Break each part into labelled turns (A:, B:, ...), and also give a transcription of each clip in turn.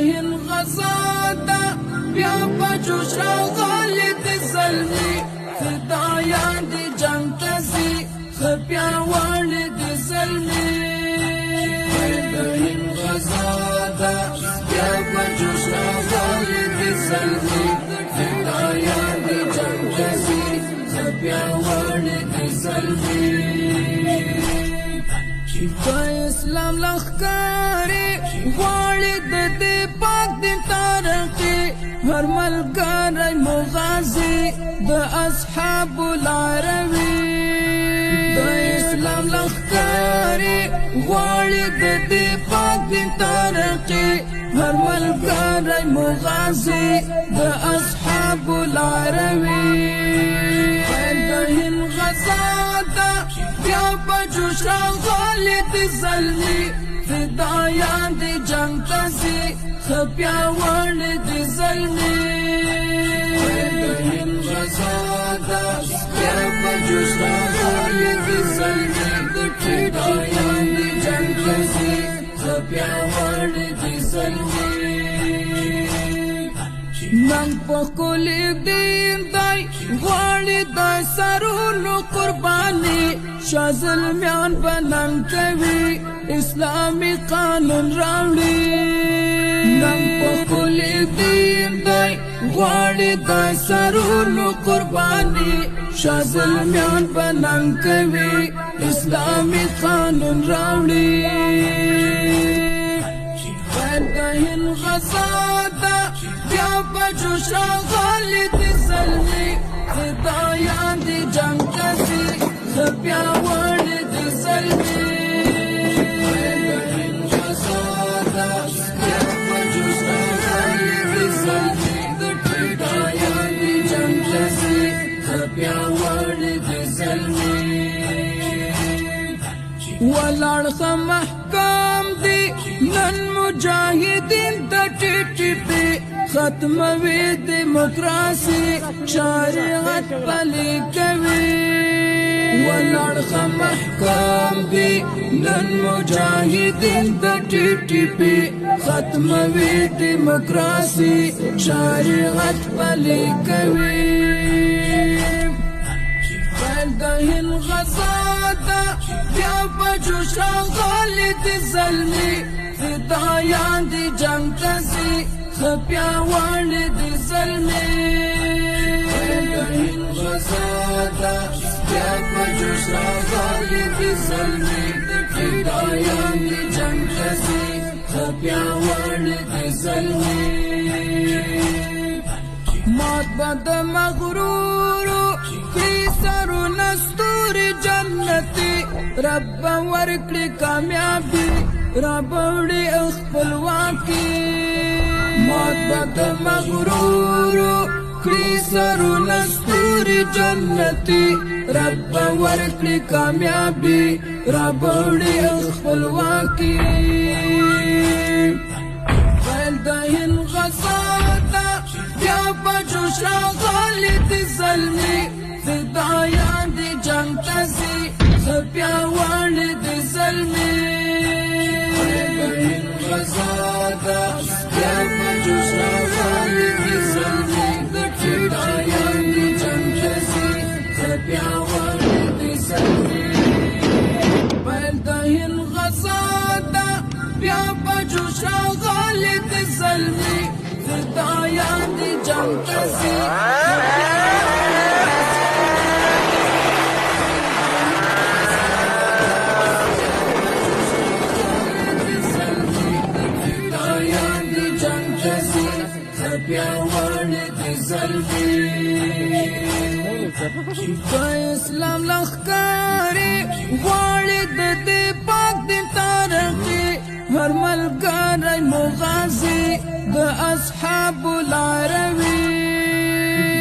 A: هند غزا دا بیا پجوش راغلی د زلمی فدایان دی جنگ تزی خبیا وړی د زلمی د هند غزا دا بیا پجوش راغلی د زلمی فدایان دی جنگ تزی خبیا وړی د زلمی د اسلام لخکاری غواړي د دې پاک دین ترقي هر ملګری مغازي د اصحاب العربي د اسلام لخکاری غواړي د دې پاک دین ترقي هر ملګری مغازي د اصحاب العربي د هند غزا دا بیا پجوش راغلی د زلمی فدایان دی جنگ تزی خبیا وړی د زلمی د هند غزا دا بیا پجوش راغلی د زلمی فدایان دی جنگ تزی خبیا وړی د زلمی نن په کلی دین دای غواړي د سرونو قرباني شاه زلمیان به نن کوي اسلامي قانون راوړي نن په کلی دین دای غواړي د سرونو قرباني شاه زلمیان به نن کوي اسلامي قانون راوړي د هند غزا دا بیا پجوش راغلی د زلمی فدایان دی جنگ تزی خبیا وړی د زلمی د هند غزا دا بیا پجوش راغلی د زلمی فدایان دی جنگ تزی خبیا وړی د زلمی ولاړ محکم دی نن مجاهدین د ټیټی ختموي دیموکراسي شریعت پلي کوي ولاړ محکم دی نن مجاهدین د ټیټی ختموي دیموکراسي شریعت پلي کوي د هند غزا دا بیا پجوش راغلی د زلمی فدایان دی جنگ تزی خبیا وړی د زلمی د هند غزا دا بیا پجوش راغلی د زلمی فدایان دی جنگ تزی خبیا وړی د زلمی مات بد مغرورو سرو نستور جنتی رب ورکړي کامیابی رب وړي خپلواکي مات بد مغرورو کړي سرو نستور جنتی رب ورکړي کامیابی رب وړي خپلواکي د هند غزا دا بیا پجوش راغلی د زلمی فدایان دی جنگ تزی خبیا وړی د زلمی د هند غزا دا بیا پجوش راغلی د زلمی فدایان دی جنگ تزی خبیا وړی د زلمی د هند غزا دا بیا پجوش راغلی د زلمی فدایان دی جنگ تزی بیا وړی د زلمی د اسلام لخکاری غواړي د دې پاک دین ترقي هر ملګری مغازي د اصحاب العربي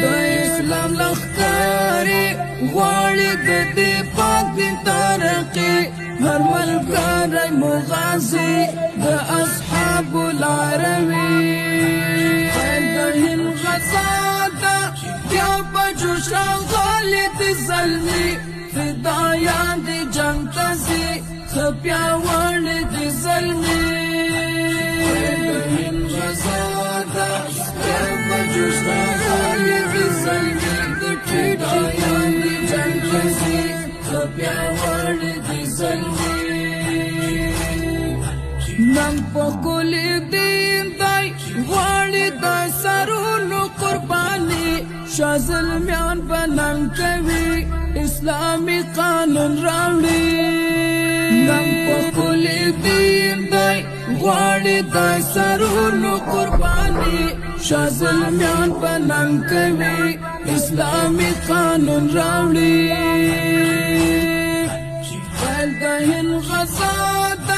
A: د اسلام لخکاری غواړي د دې پاک دین ترقي هر ملګری مغازي د اصحاب العربي هند غزا دا بیا پجوش راغلی د زلمی فدایان دی جنگ تزی خبیا وړی د زلمی هند غزا جوشتا خالد زلمی دایان دی جنگ کسی پیاوړ دی زلمی ننګ په کلی دین دی غواړي د سرونو قرباني شاه زلمیان به ننګ کوي اسلامي قانون راوړي ننګ په کلی دین دی غواړي د سرونو قرباني شاه زلمیان به ننګ کوي اسلامي قانون راوړي د هند غزا